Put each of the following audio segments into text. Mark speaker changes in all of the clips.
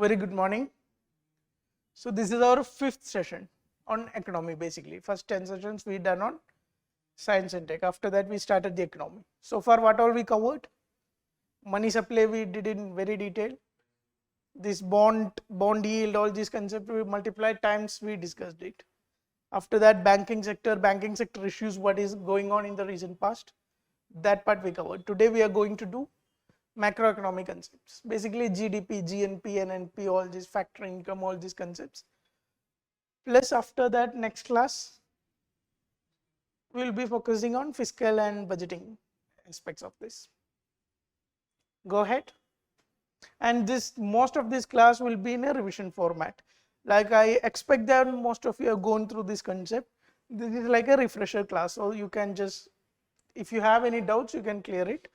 Speaker 1: Very good morning. So this is our fifth session on economy basically. First 10 sessions we done on science and tech. After that we started the economy. So far what all we covered? Money supply we did in very detail. This bond yield, all these concepts we multiplied times we discussed it. After that banking sector issues, what is going on in the recent past. That part we covered. Today we are going to do macroeconomic concepts, basically GDP, GNP, NNP, all these factor income, all these concepts. Plus after that next class we will be focusing on fiscal and budgeting aspects of this. Go ahead. And most of this class will be in a revision format. Like I expect that most of you have gone through this concept. This is like a refresher class, so you can just, if you have any doubts you can clear it.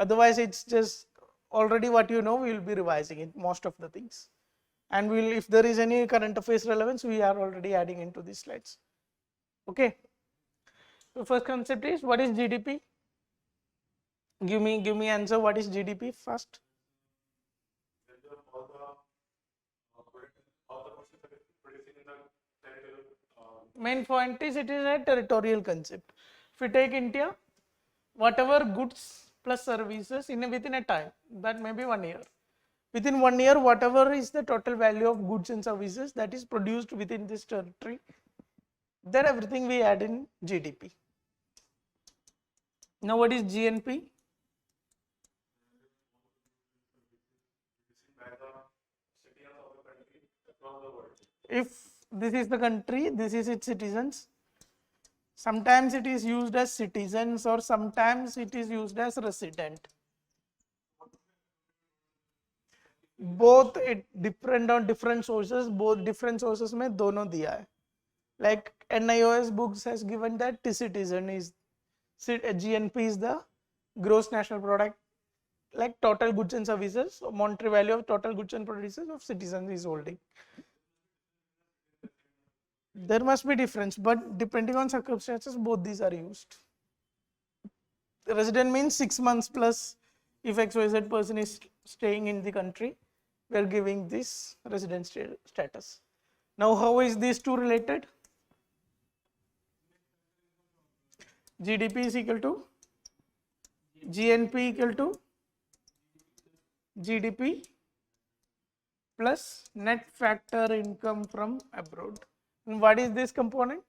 Speaker 1: Otherwise it's just already what you know, we will be revising it, most of the things. And if there is any current affairs relevance, we are already adding into these slides. Okay. So first concept is, what is GDP? Give me answer, what is GDP first? Main point is, it is a territorial concept. If we take India, whatever goods plus services within a time, that may be 1 year. Within 1 year, whatever is the total value of goods and services that is produced within this territory, then everything we add in GDP. Now what is GNP? If this is the country, this is its citizens. Sometimes it is used as citizens or sometimes it is used as resident. Both it depend on different sources. Both different sources में दोनों दिया है. Like NIOS books has given that citizen is GNP is the gross national product, like total goods and services, so monetary value of total goods and services of citizens is holding. There must be difference, but depending on circumstances, both these are used. The resident means 6 months plus. If XYZ person is staying in the country, we are giving this resident status. Now, how is these two related? GDP is equal to GNP equal to GDP plus net factor income from abroad. And what is this component?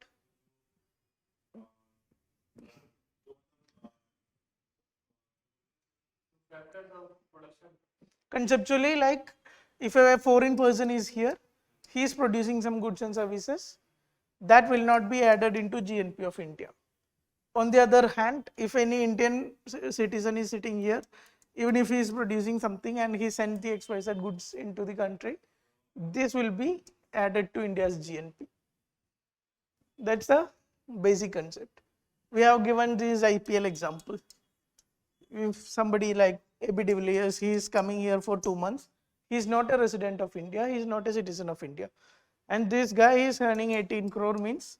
Speaker 1: Conceptually, like if a foreign person is here, he is producing some goods and services, that will not be added into GNP of India. On the other hand, if any Indian citizen is sitting here, even if he is producing something and he sent the XYZ goods into the country, this will be added to India's GNP. That's the basic concept. We have given this IPL example. If somebody like AB de Villiers, he is coming here for 2 months, he is not a resident of India, he is not a citizen of India. And this guy is earning 18 crore means,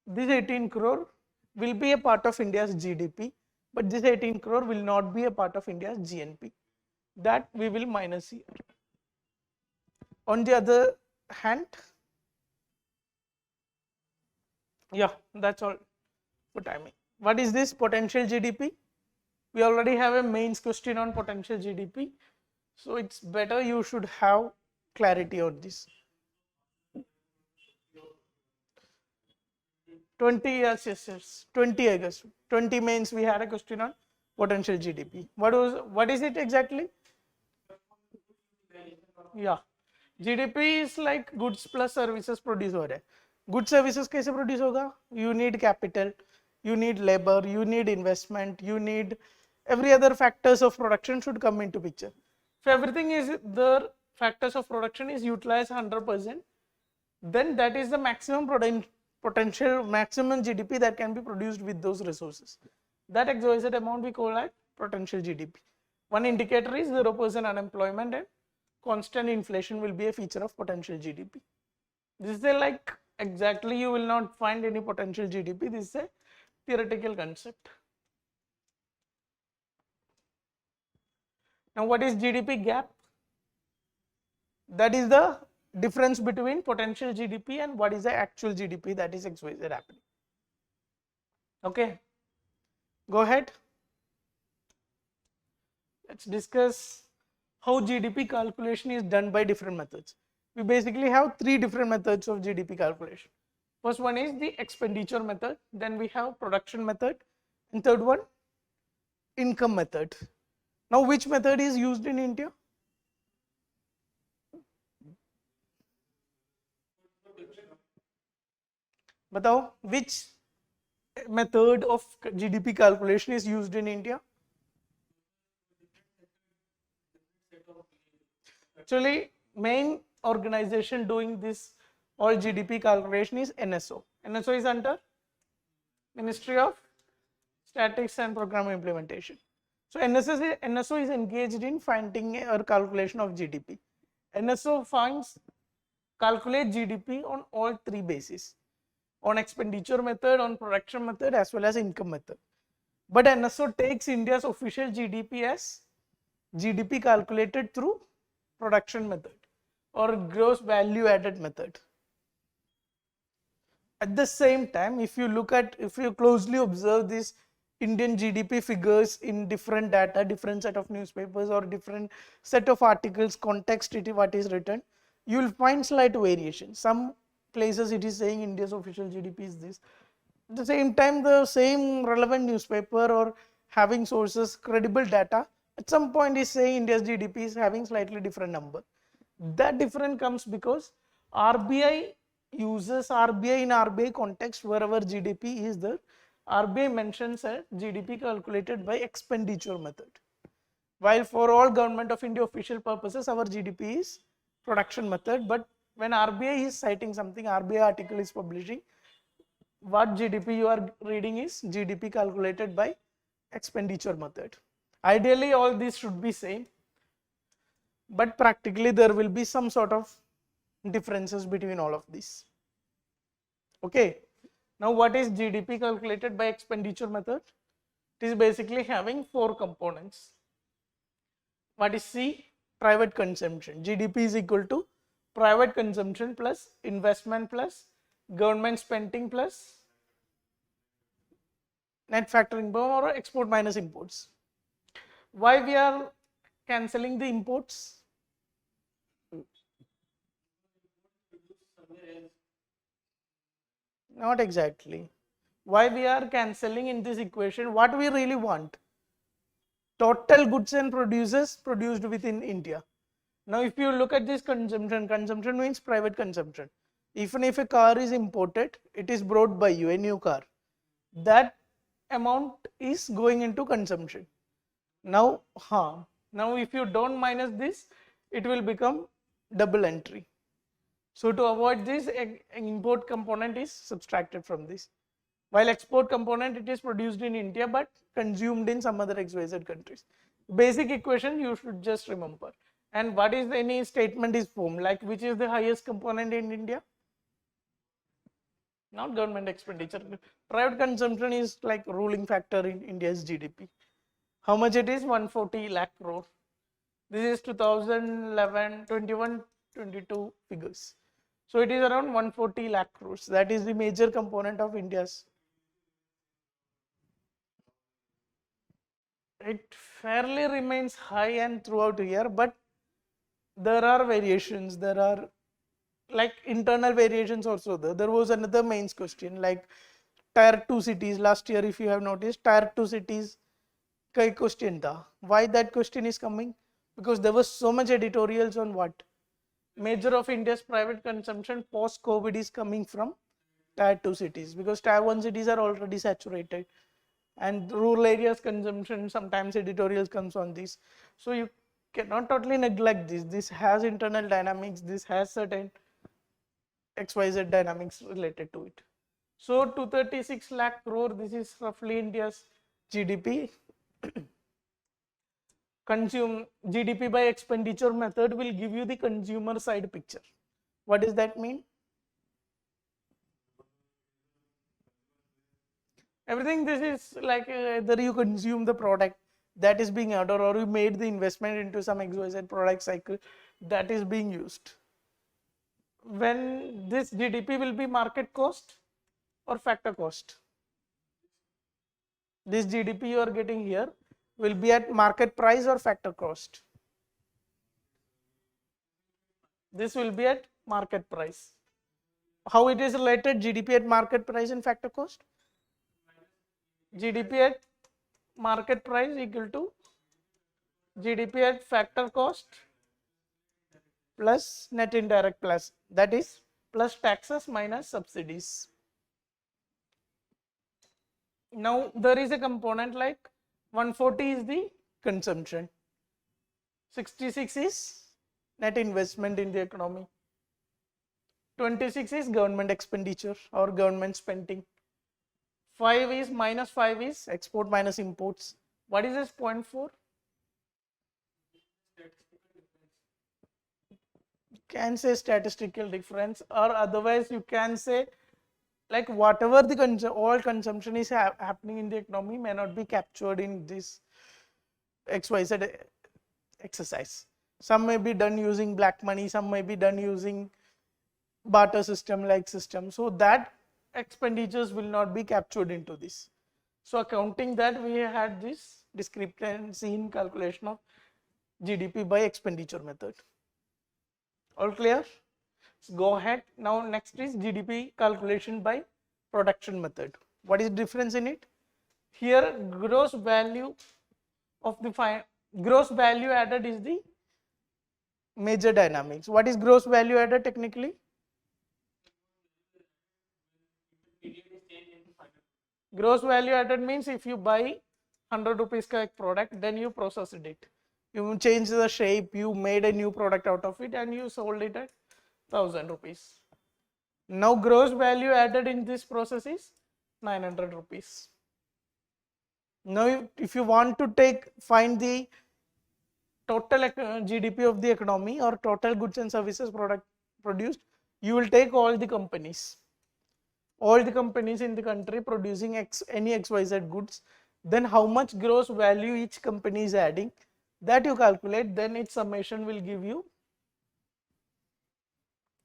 Speaker 1: this 18 crore will be a part of India's GDP, but this 18 crore will not be a part of India's GNP. That we will minus here. On the other hand, yeah, that's all for timing. What is this potential GDP? We already have a mains question on potential GDP. So it's better you should have clarity on this. 20 years, yes. 20 August. 20 mains we had a question on potential GDP. What is it exactly? Yeah. GDP is like goods plus services produce हो रहा है. Goods services कैसे produce होगा? You need capital, you need labor, you need investment, you need every other factors of production should come into picture. If everything is the factors of production is utilized 100%, then that is the maximum potential maximum GDP that can be produced with those resources. That XYZ amount we call as potential GDP. One indicator is 0% unemployment and constant inflation will be a feature of potential GDP. This is like exactly you will not find any potential GDP. This is a theoretical concept. Now what is GDP gap? That is the difference between potential GDP and what is the actual GDP that is XYZ happening. Okay, go ahead. Let's discuss how GDP calculation is done by different methods. We basically have three different methods of GDP calculation. First one is the expenditure method, then we have production method, and third one income method. Now which method is used in India? Batao, which method of GDP calculation is used in India? Actually, main organization doing this all GDP calculation is NSO. NSO is under Ministry of Statistics and Program Implementation. So NSO is engaged in finding or calculation of GDP. NSO calculate GDP on all three bases, on expenditure method, on production method, as well as income method. But NSO takes India's official GDP as GDP calculated through production method or gross value added method. At the same time, if you closely observe these Indian GDP figures in different data, different set of newspapers or different set of articles, context what is written, you will find slight variation. Some places it is saying India's official GDP is this. At the same time, the same relevant newspaper or having sources, credible data, at some point is saying India's GDP is having slightly different number. That difference comes because RBI uses RBI in RBI context wherever GDP is there. RBI mentions a GDP calculated by expenditure method. While for all Government of India official purposes, our GDP is production method. But when RBI is citing something, RBI article is publishing, what GDP you are reading is GDP calculated by expenditure method. Ideally, all these should be same, but practically there will be some sort of differences between all of these. Okay, now what is GDP calculated by expenditure method? It is basically having four components. What is C? Private consumption. GDP is equal to private consumption plus investment plus government spending plus net factoring or export minus imports. Why we are cancelling the imports? Not exactly. Why we are cancelling in this equation? What we really want? Total goods and produces produced within India. Now if you look at this consumption means private consumption. Even if a car is imported, it is brought by you, a new car. That amount is going into consumption. Now if you don't minus this, it will become double entry. So to avoid this, an import component is subtracted from this. While export component, it is produced in India but consumed in some other XYZ countries. Basic equation you should just remember. And what is any statement is formed, like which is the highest component in India? Not government expenditure. Private consumption is like ruling factor in India's GDP. How much it is? 140 lakh crore. This is 2011, 21, 22 figures. So it is around 140 lakh crores. That is the major component of India's. It fairly remains high and throughout the year, but there are variations. There are like internal variations also there. There was another mains question like tier 2 cities last year. If you have noticed, tier 2 cities kai question tha. Why that question is coming? Because there was so much editorials on what major of India's private consumption post COVID is coming from tier 2 cities, because tier 1 cities are already saturated and rural areas consumption, sometimes editorials comes on this. So you cannot totally neglect this. This has internal dynamics, this has certain XYZ dynamics related to it. So 236 lakh crore, this is roughly India's GDP. GDP by expenditure method will give you the consumer side picture. What does that mean? Everything this is like either you consume the product that is being ordered or you made the investment into some XYZ product cycle. that is being used. When this GDP will be market cost or factor cost? This GDP you are getting here will be at market price or factor cost? This will be at market price. How it is related? GDP at market price and factor cost? GDP at market price equal to GDP at factor cost plus net indirect plus, that is plus taxes minus subsidies. Now there is a component like 140 is the consumption, 66 is net investment in the economy, 26 is government expenditure or government spending, 5 is minus 5 is export minus imports. What is this 0.4? You can say statistical difference, or otherwise you can say like whatever the all consumption is happening in the economy may not be captured in this XYZ exercise. Some may be done using black money, some may be done using barter system like system, so that expenditures will not be captured into this. So accounting that, we had this discrepancy in calculation of GDP by expenditure method. All clear? So go ahead. Now next is GDP calculation by production method. What is the difference in it? Here gross value of the gross value added is the major dynamics. What is gross value added technically? Gross value added means if you buy 100 rupees ka ek product, then you processed it. You changed the shape, you made a new product out of it and you sold it at 1000 rupees. Now gross value added in this process is 900 rupees. Now if you want to find the total GDP of the economy or total goods and services produced, you will take all the companies in the country producing any XYZ goods, then how much gross value each company is adding, that you calculate, then its summation will give you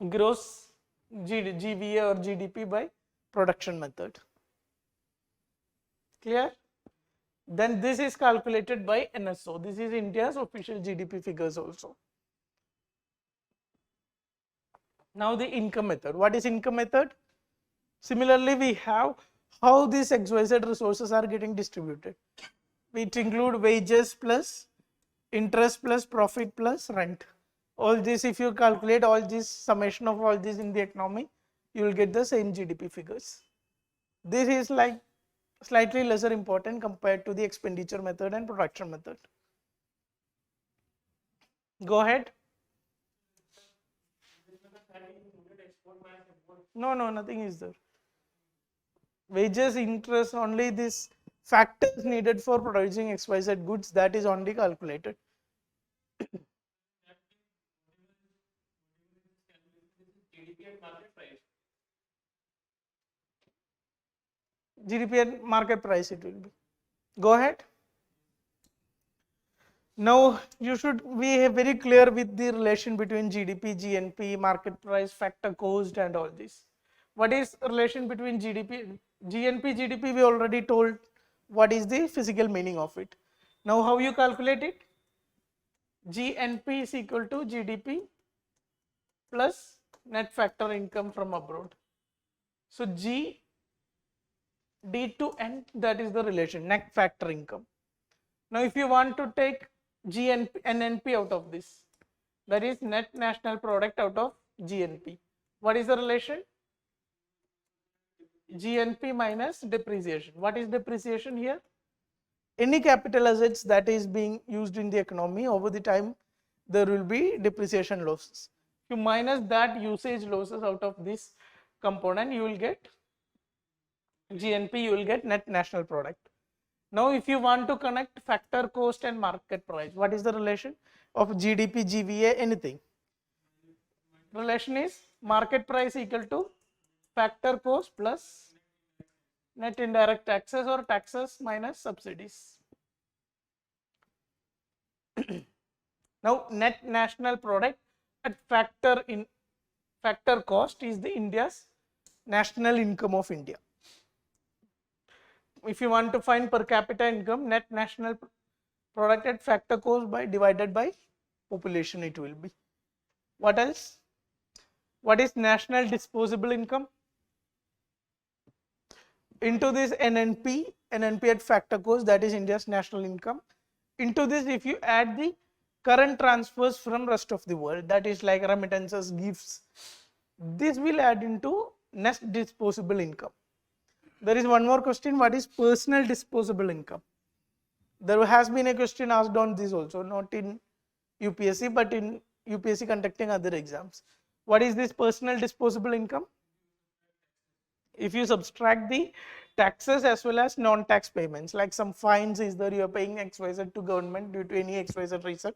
Speaker 1: gross GVA or GDP by production method. Clear? Then this is calculated by NSO. This is India's official GDP figures also. Now the income method. What is income method? Similarly, we have how these XYZ resources are getting distributed. It include wages plus interest plus profit plus rent. All this, if you calculate all this, summation of all this in the economy, you will get the same GDP figures. This is like slightly lesser important compared to the expenditure method and production method. Go ahead. No, nothing is there. Wages, interest, only this factors needed for producing XYZ goods, that is only calculated. GDP at market price it will be. Go ahead. Now you should be very clear with the relation between GDP, GNP, market price, factor cost and all this. What is relation between GDP, GNP, GDP? We already told what is the physical meaning of it. Now how you calculate it? GNP is equal to GDP plus net factor income from abroad. So G D to N, that is the relation, net factor income. Now if you want to take GNP, NNP out of this, that is net national product out of GNP. What is the relation? GNP minus depreciation. What is depreciation here? Any capital assets that is being used in the economy, over the time there will be depreciation losses. If you minus that usage losses out of this component, you will get GNP, you will get net national product. Now if you want to connect factor cost and market price, what is the relation of GDP, GVA, anything? Relation is market price equal to factor cost plus net indirect taxes or taxes minus subsidies. Now net national product at factor cost is the India's national income of India. If you want to find per capita income, net national product at factor cost by divided by population it will be. What else? What is national disposable income? Into this NNP at factor cost, that is India's national income. Into this, if you add the current transfers from rest of the world, that is like remittances, gifts, this will add into net disposable income. There is one more question, what is personal disposable income? There has been a question asked on this also, not in UPSC but in UPSC conducting other exams. What is this personal disposable income? If you subtract the taxes as well as non-tax payments, like some fines is there, you are paying XYZ to government due to any XYZ reason.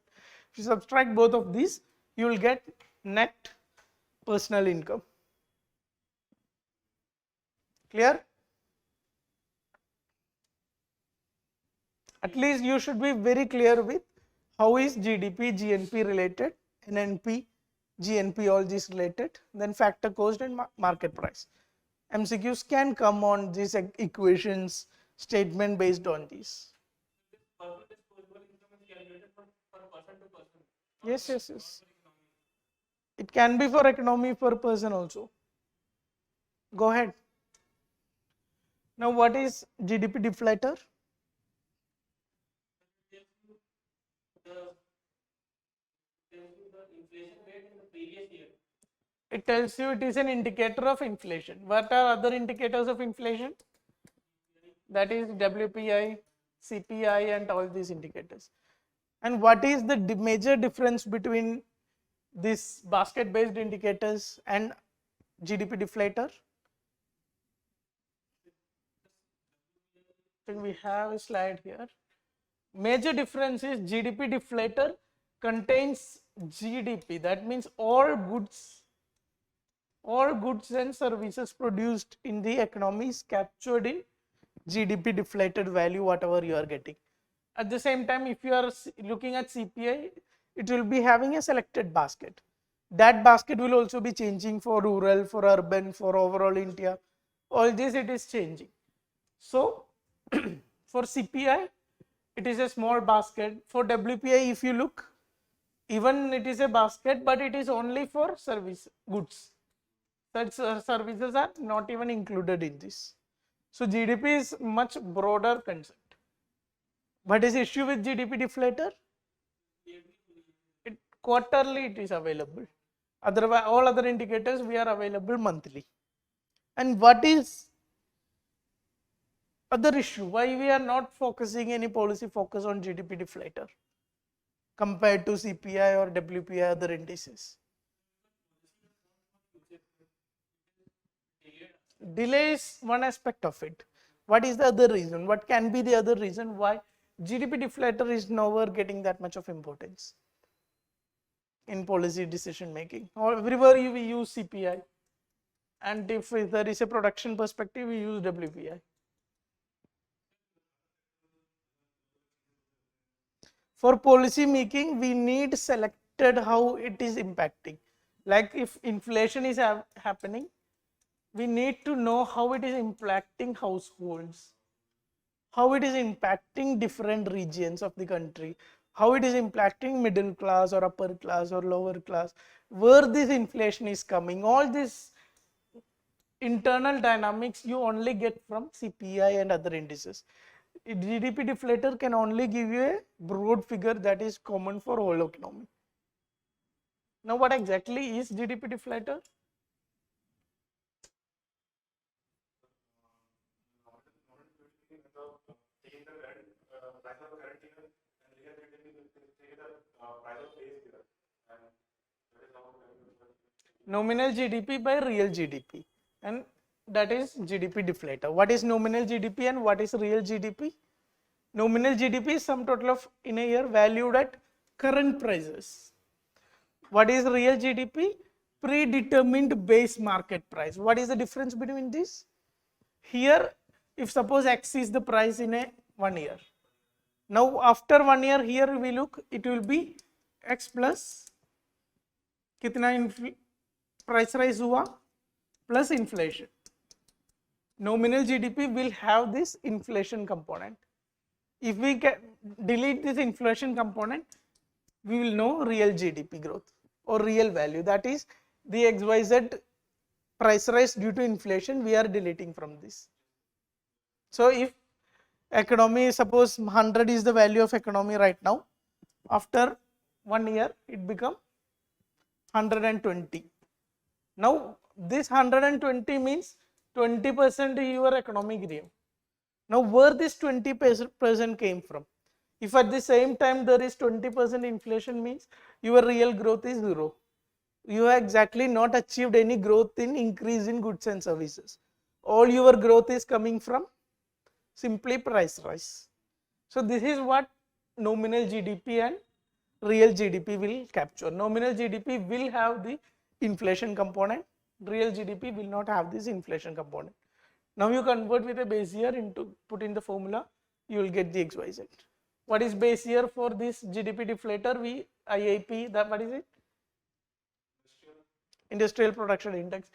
Speaker 1: If you subtract both of these, you will get net personal income. Clear? At least you should be very clear with how is GDP, GNP related, NNP, GNP, all these related, then factor cost and market price. MCQs can come on these equations, statement based on these. Yes, yes, yes. It can be for economy per person also. Go ahead. Now, what is GDP deflator? It tells you it is an indicator of inflation. What are other indicators of inflation? That is WPI, CPI and all these indicators. And what is the major difference between these basket based indicators and GDP deflator? We have a slide here. Major difference is GDP deflator contains GDP, that means all goods and services produced in the economy is captured in GDP deflated value, whatever you are getting. At the same time, if you are looking at CPI, it will be having a selected basket. That basket will also be changing for rural, for urban, for overall India. All this it is changing. So for CPI, it is a small basket. For WPI, if you look, even it is a basket, but it is only for service goods. Such services are not even included in this. So GDP is much broader concept. What is the issue with GDP deflator? Quarterly it is available. Otherwise, all other indicators we are available monthly. And what is other issue? Why we are not focusing any policy focus on GDP deflator compared to CPI or WPI other indices? Delay is one aspect of it. What is the other reason? What can be the other reason why GDP deflator is nowhere getting that much of importance in policy decision making? Or everywhere we use CPI, and if there is a production perspective, we use WPI. For policy making, we need selected how it is impacting. Like if inflation is happening, we need to know how it is impacting households, how it is impacting different regions of the country, how it is impacting middle class or upper class or lower class, where this inflation is coming. All this internal dynamics you only get from CPI and other indices. GDP deflator can only give you a broad figure that is common for whole economy. Now, what exactly is GDP deflator? Nominal GDP by real GDP, and that is GDP deflator. What is nominal GDP and what is real GDP? Nominal GDP is sum total of in a year valued at current prices. What is real GDP? Predetermined base market price. What is the difference between this? Here, if suppose X is the price in a 1 year. Now after 1 year, here we look, it will be x plus कितना price rise हुआ plus inflation. Nominal GDP will have this inflation component. If we delete this inflation component, we will know real GDP growth or real value, that is the XYZ price rise due to inflation we are deleting from this. So if economy, suppose 100 is the value of economy right now, after 1 year it become 120. Now this 120 means 20% your economic grew. Now where this 20% came from? If at the same time there is 20% inflation, means your real growth is 0. You have exactly not achieved any growth in increase in goods and services. All your growth is coming from simply price rise. So this is what nominal GDP and real GDP will capture. Nominal GDP will have the inflation component. Real GDP will not have this inflation component. Now you convert with a base year into, put in the formula, you will get the XYZ. What is base year for this GDP deflator? IIP, that what is it? Industrial Production Index.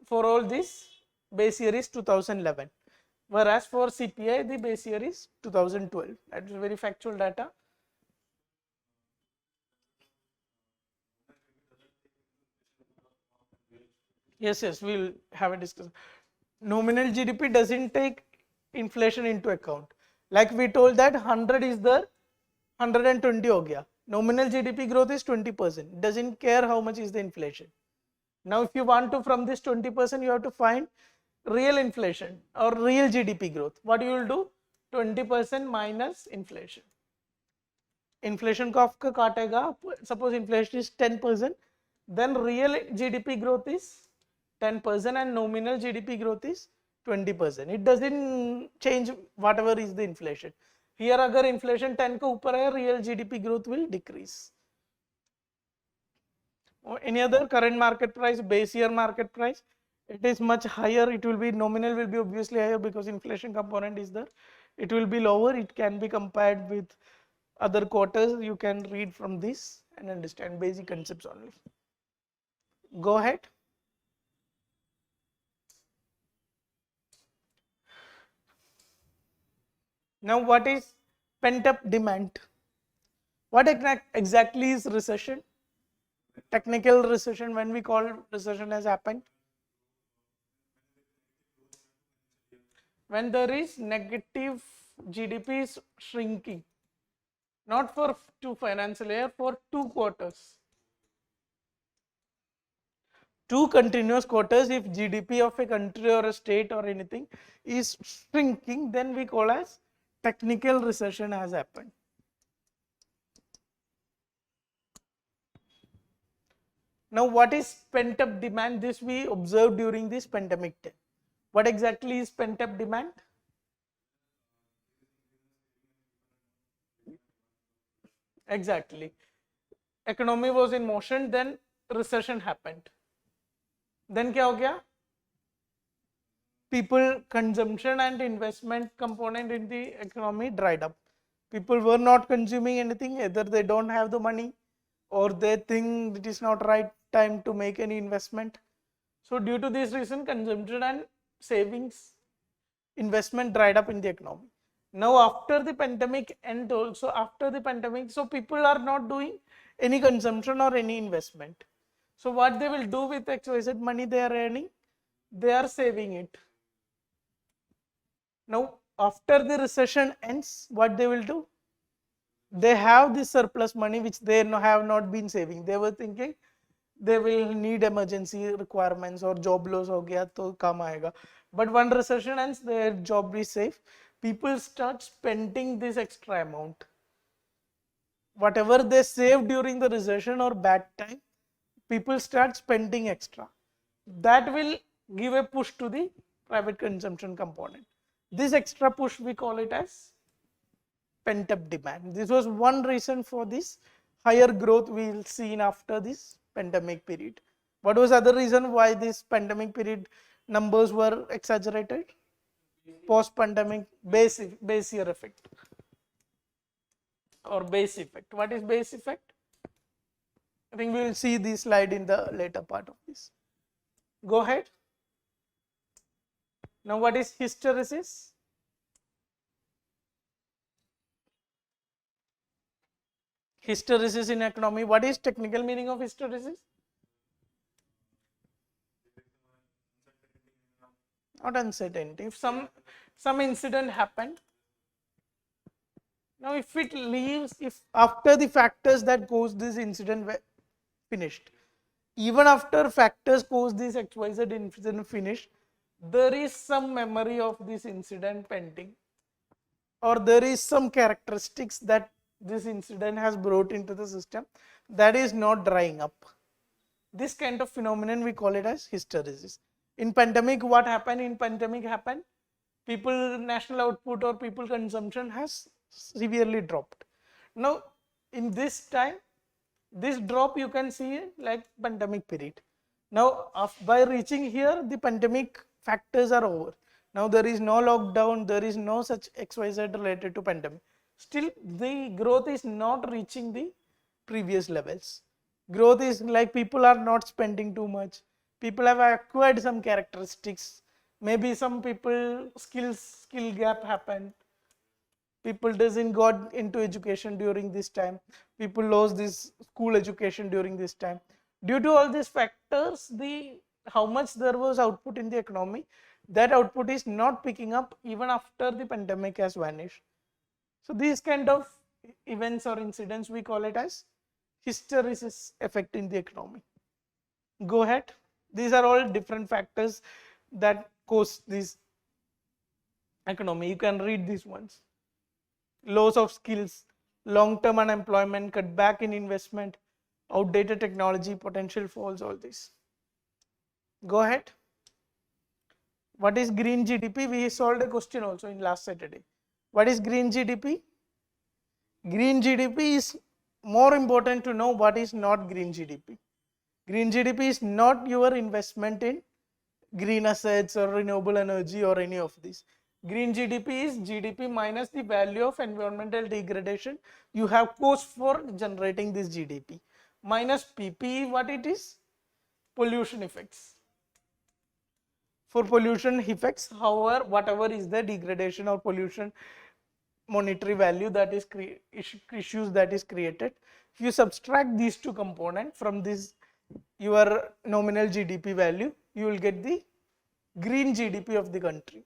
Speaker 1: For all this, base year is 2011. Whereas for CPI, the base year is 2012. That is very factual data. Yes, we will have a discussion. Nominal GDP doesn't take inflation into account. Like we told that 100 is the 120 ho gaya. Nominal GDP growth is 20%. Doesn't care how much is the inflation. Now if you want to, from this 20%, you have to find real inflation or real GDP growth. What you will do? 20% minus inflation. Inflation को आपका काटेगा. Suppose inflation is 10%, then real GDP growth is 10% and nominal GDP growth is 20%. It doesn't change whatever is the inflation. Here अगर inflation 10 के ऊपर है, real GDP growth will decrease. Or any other current market price, base year market price, it is much higher. It will be nominal will be obviously higher because inflation component is there. It will be lower. It can be compared with other quarters. You can read from this and understand basic concepts only. Go ahead. Now what is pent up demand? What exactly is recession? Technical recession, when we call recession has happened? When there is negative GDP is shrinking, not for 2 financial year, for 2 quarters. 2 continuous quarters, if GDP of a country or a state or anything is shrinking, then we call as technical recession has happened. Now what is pent up demand? This we observed during this pandemic time. What exactly is pent up demand? Exactly. Economy was in motion, then recession happened. Then क्या हो गया? People consumption and investment component in the economy dried up. People were not consuming anything, either they don't have the money or they think it is not right time to make any investment. So due to this reason, consumption and savings, investment dried up in the economy. Now after the pandemic and also after the pandemic, so people are not doing any consumption or any investment. So what they will do with XYZ money they are earning? They are saving it. Now after the recession ends, what they will do? They have this surplus money which they have not been saving. They were thinking they will need emergency requirements or job loss ho gaya to kam aayega. But when recession ends, their job is safe. People start spending this extra amount. Whatever they saved during the recession or bad time, people start spending extra. That will give a push to the private consumption component. This extra push we call it as pent up demand. This was one reason for this higher growth we will see after this pandemic period. What was other reason why this pandemic period numbers were exaggerated? Post pandemic base year effect or base effect. What is base effect? I think we will see this slide in the later part of this. Go ahead. Now what is hysteresis? Hysteresis in economy. What is technical meaning of hysteresis? Not uncertainty. If some incident happened, now if it leaves, if after the factors that cause this incident were finished, even after factors cause this XYZ incident finished, there is some memory of this incident pending, or there is some characteristics that this incident has brought into the system that is not drying up. This kind of phenomenon we call it as hysteresis. In pandemic, what happened? In pandemic happened, people national output or people consumption has severely dropped. Now in this time, this drop you can see like pandemic period. Now by reaching here, the pandemic factors are over. Now there is no lockdown, there is no such XYZ related to pandemic. Still the growth is not reaching the previous levels. Growth is like people are not spending too much. People have acquired some characteristics. Maybe some people skill gap happened. People doesn't got into education during this time. People lost this school education during this time. Due to all these factors, how much there was output in the economy, that output is not picking up even after the pandemic has vanished. So these kind of events or incidents we call it as hysteresis effect in the economy. Go ahead. These are all different factors that cause this economy. You can read these ones. Loss of skills, long-term unemployment, cutback in investment, outdated technology, potential falls, all this. Go ahead. What is green GDP? We solved a question also in last Saturday. What is green GDP? Green GDP is more important to know what is not green GDP. Green GDP is not your investment in green assets or renewable energy or any of these. Green GDP is GDP minus the value of environmental degradation you have cost for generating this GDP, minus PP. What it is? Pollution effects. For pollution effects, however, whatever is the degradation or pollution monetary value that is issues that is created, if you subtract these two components from this your nominal GDP value, you will get the green GDP of the country.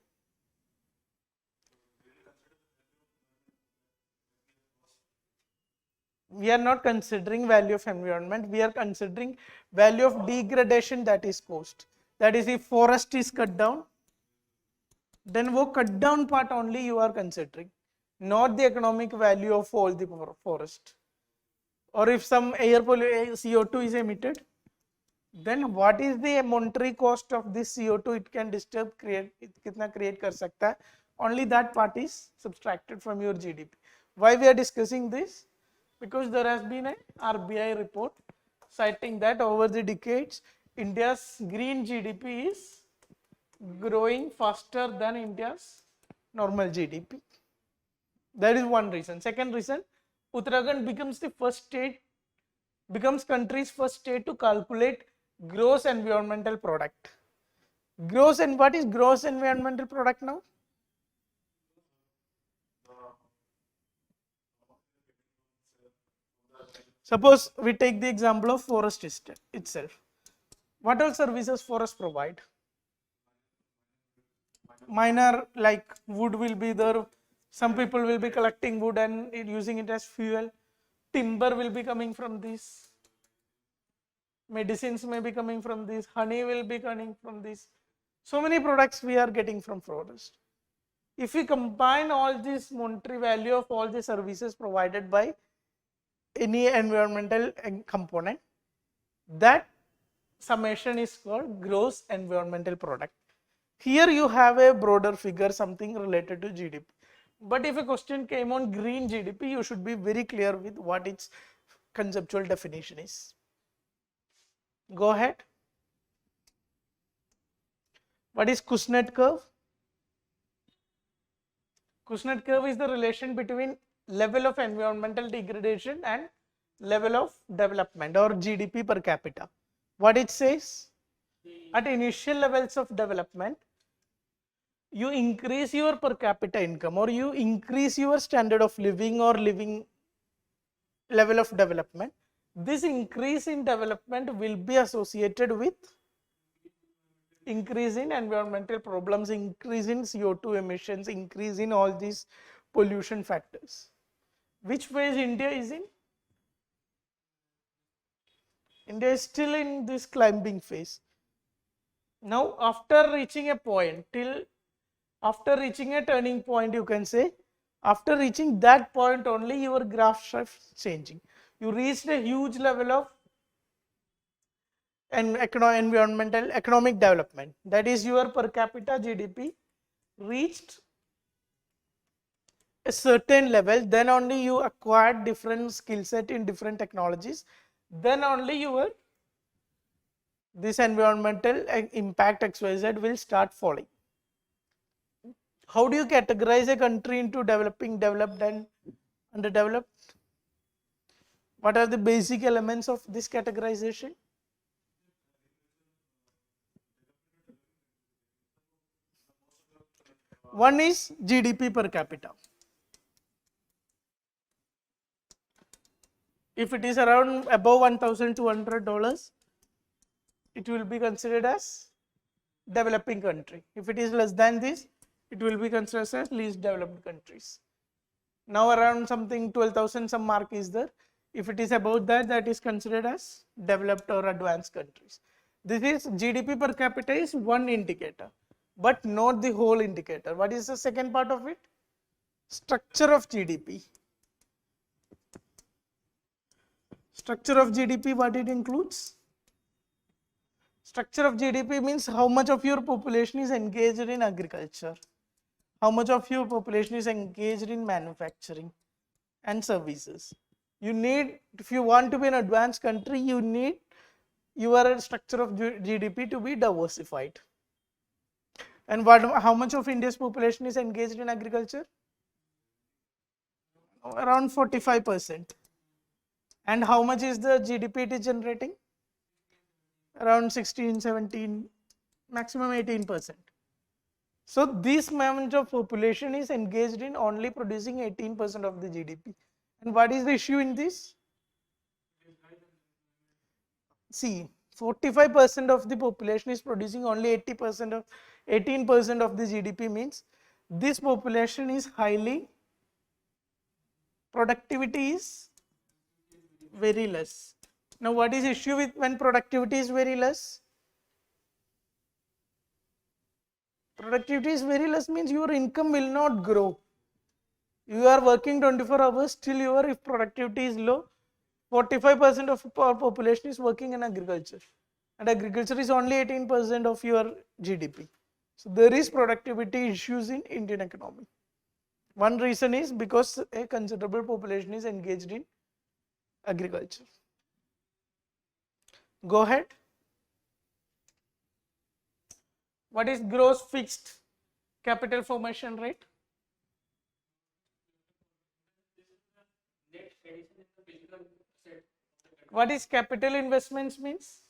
Speaker 1: We are not considering value of environment, we are considering value of degradation that is caused. That is, if forest is cut down, then wo cut down part only you are considering, not the economic value of all the forest. Or if some air CO2 is emitted, then what is the monetary cost of this CO2 it can disturb, create kar sakta hai, only that part is subtracted from your GDP. Why we are discussing this? Because there has been an RBI report citing that over the decades India's green GDP is growing faster than India's normal GDP. That is one reason. Second reason, Uttarakhand becomes country's first state to calculate gross environmental product. What is gross environmental product now? Suppose we take the example of forest itself. What all services forest provide? Minor, like wood will be there. Some people will be collecting wood and using it as fuel. Timber will be coming from this. Medicines may be coming from this. Honey will be coming from this. So many products we are getting from forest. If we combine all this monetary value of all the services provided by any environmental component, that summation is called gross environmental product. Here you have a broader figure, something related to GDP. But if a question came on green GDP, you should be very clear with what its conceptual definition is. Go ahead. What is Kushnet curve? Kushnet curve is the relation between level of environmental degradation and level of development or GDP per capita. What it says? At initial levels of development, you increase your per capita income or you increase your standard of living or living level of development. This increase in development will be associated with increase in environmental problems, increase in CO2 emissions, increase in all these pollution factors. Which phase India is in? India is still in this climbing phase. Now, after reaching a point, after reaching a turning point, you can say, after reaching that point only your graph starts changing. You reached a huge level of environmental economic development, that is your per capita GDP reached a certain level, then only you acquired different skill set in different technologies, then only your this environmental impact XYZ will start falling. How do you categorize a country into developing, developed and underdeveloped? What are the basic elements of this categorization? One is GDP per capita. If it is around above $1,200, it will be considered as developing country. If it is less than this, it will be considered as least developed countries. Now around something 12,000 some mark is there. If it is about that, that is considered as developed or advanced countries. This is GDP per capita is one indicator, but not the whole indicator. What is the second part of it? Structure of GDP. Structure of GDP, what it includes? Structure of GDP means how much of your population is engaged in agriculture, how much of your population is engaged in manufacturing and services. You need, if you want to be an advanced country, you need your structure of GDP to be diversified. And how much of India's population is engaged in agriculture? Around 45%. And how much is the GDP it is generating? Around 16, 17, maximum 18%. So this amount of population is engaged in only producing 18% of the GDP. And what is the issue in this? See, 45% of the population is producing only 80% of 18% of the GDP means this population is highly, productivity is very less. Now what is issue with when productivity is very less? Productivity is very less means your income will not grow. You are working 24 hours, still if productivity is low, 45% of our population is working in agriculture. And agriculture is only 18% of your GDP. So there is productivity issues in Indian economy. One reason is because a considerable population is engaged in agriculture. Go ahead. What is gross fixed capital formation rate? What is capital investments means?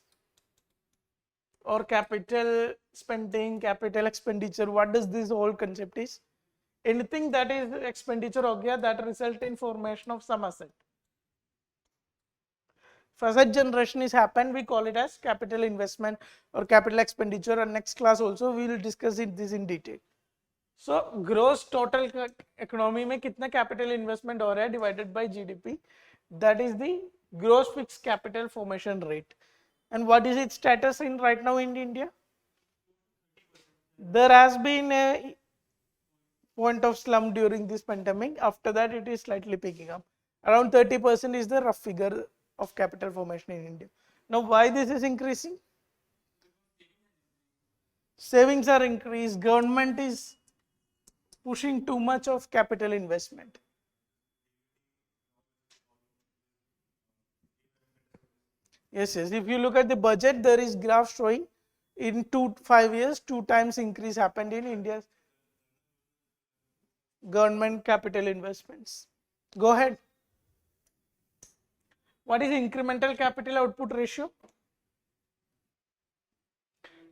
Speaker 1: Or capital spending, capital expenditure, what does this whole concept is? Anything that is expenditure ho gaya that result in formation of some asset. If asset generation is happened, we call it as capital investment or capital expenditure, and next class also we will discuss this in detail. So gross total economy में कितना capital investment हो रहा है divided by GDP, that is the gross fixed capital formation rate. And what is its status in right now in India? There has been a point of slump during this pandemic. After that, it is slightly picking up. Around 30% is the rough figure of capital formation in India. Now, why this is increasing? Savings are increased. Government is pushing too much of capital investment. Yes. If you look at the budget, there is graph showing in 5 years, 2 times increase happened in India's government capital investments. Go ahead. What is incremental capital output ratio?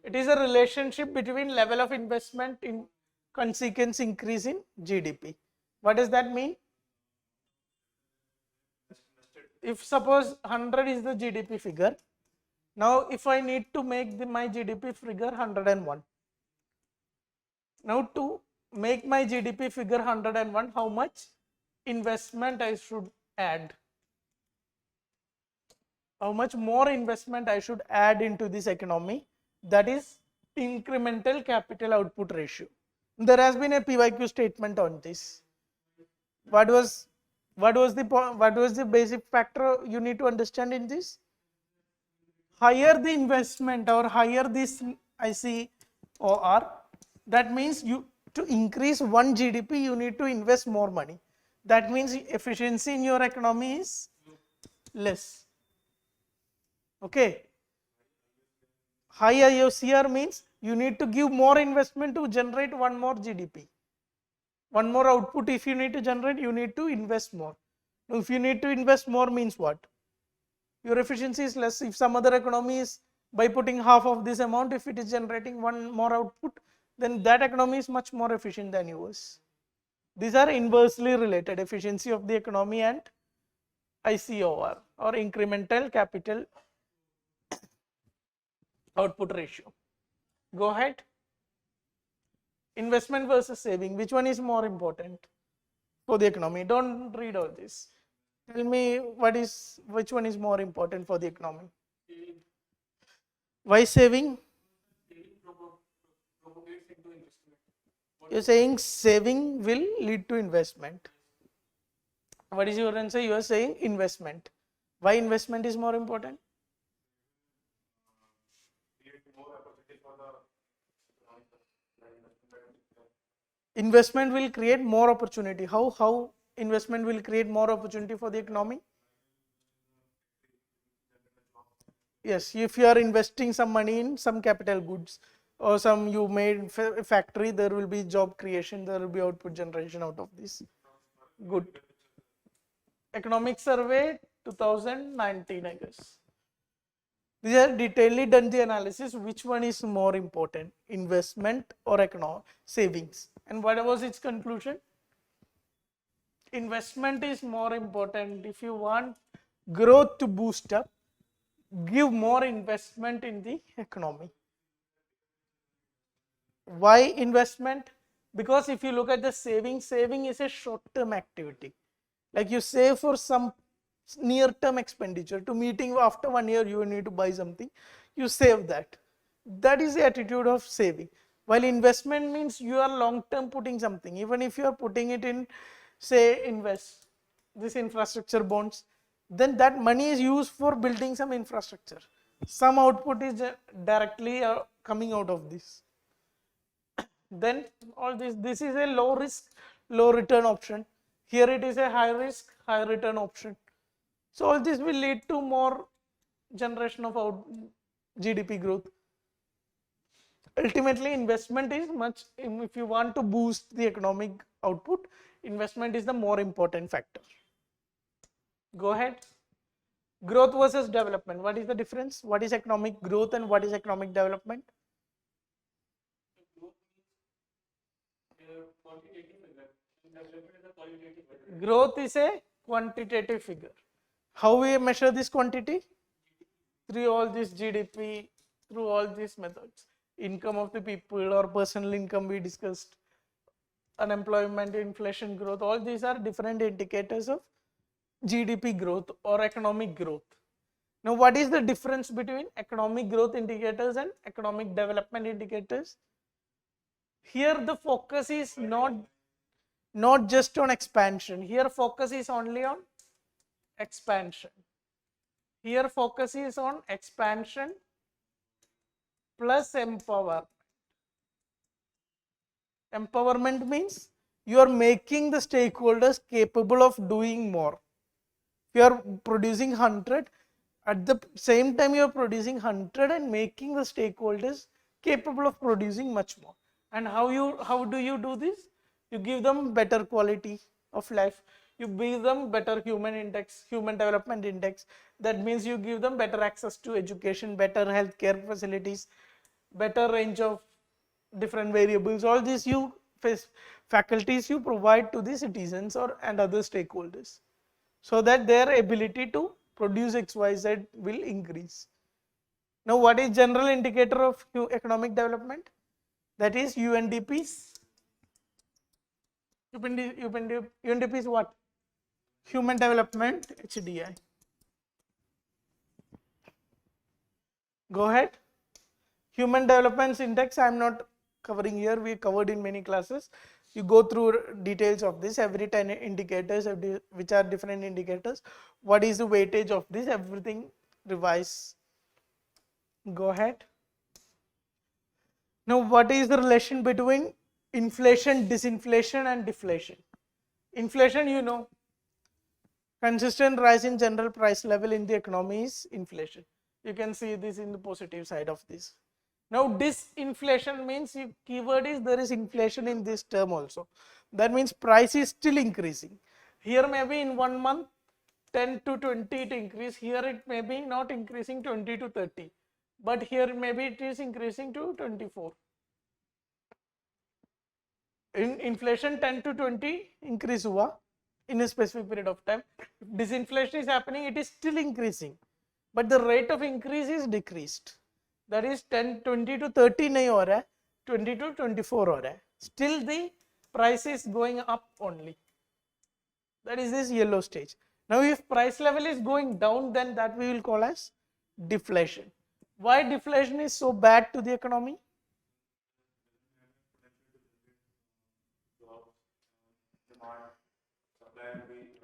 Speaker 1: It is a relationship between level of investment in consequence increase in GDP. What does that mean? If suppose 100 is the GDP figure, now if I need to make my GDP figure 101, now to make my GDP figure 101, how much investment I should add? How much more investment I should add into this economy? That is incremental capital output ratio. There has been a PYQ statement on this. What was the basic factor you need to understand in this? Higher the investment or higher this ICOR, that means you to increase one GDP you need to invest more money. That means efficiency in your economy is less. Okay. High IOCR means you need to give more investment to generate one more GDP. One more output if you need to generate, you need to invest more. Now, if you need to invest more means what? Your efficiency is less. If some other economy is by putting half of this amount, if it is generating one more output, then that economy is much more efficient than yours. These are inversely related, efficiency of the economy and ICOR or incremental capital output ratio. Go ahead. Investment versus saving, which one is more important for the economy? Don't read all this. Tell me which one is more important for the economy? Why saving? You're saying saving will lead to investment. What is your answer? You are saying investment. Why investment is more important? Investment will create more opportunity. How investment will create more opportunity for the economy? Yes, if you are investing some money in some capital goods or some you made factory, there will be job creation, there will be output generation out of this. Good. Economic survey 2019, I guess. These are detailedly done the analysis, which one is more important, investment or economic savings. And what was its conclusion? Investment is more important. If you want growth to boost up, give more investment in the economy. Why investment? Because if you look at the saving is a short-term activity. Like you save for some near-term expenditure to meeting after 1 year you need to buy something, you save that. That is the attitude of saving. While investment means you are long-term putting something. Even if you are putting it in, say, invest this infrastructure bonds, then that money is used for building some infrastructure. Some output is directly coming out of this. Then all this is a low risk, low return option. Here it is a high risk, high return option. So all this will lead to more generation of GDP growth. Ultimately, investment is much, if you want to boost the economic output, investment is the more important factor. Go ahead. Growth versus development. What is the difference? What is economic growth and what is economic development? Growth is a quantitative figure. How we measure this quantity? Through all this GDP, through all these methods. Income of the people or personal income we discussed, unemployment, inflation growth, all these are different indicators of GDP growth or economic growth. Now, what is the difference between economic growth indicators and economic development indicators? Here the focus is not just on expansion. Here focus is only on expansion. Here focus is on expansion plus empowerment. Empowerment means you are making the stakeholders capable of doing more. If you are producing 100, at the same time you are producing 100 and making the stakeholders capable of producing much more. And how do you do this? You give them better quality of life. You give them better human index, human development index. That means you give them better access to education, better healthcare facilities, better range of different variables. All these faculties you provide to the citizens or and other stakeholders, so that their ability to produce XYZ will increase. Now, what is general indicator of economic development? That is UNDP's. UNDP is what? Human Development HDI. Go ahead. Human Development Index I am not covering here, we covered in many classes. You go through details of this, every 10 indicators, which are different indicators. What is the weightage of this? Everything revise. Go ahead. Now, what is the relation between inflation, disinflation and deflation? Inflation, you know, consistent rise in general price level in the economy is inflation. You can see this in the positive side of this. Now, disinflation means keyword is there is inflation in this term also. That means price is still increasing. Here maybe in 1 month 10 to 20 it increase. Here it may be not increasing 20 to 30. But here maybe it is increasing to 24. In inflation 10 to 20 increase hua in a specific period of time. If disinflation is happening, it is still increasing, but the rate of increase is decreased. That is 20 to 30 nahi ho raha hai, 20 to 24 ho raha hai. Still the price is going up only. That is this yellow stage. Now, if price level is going down, then that we will call as deflation. Why deflation is so bad to the economy?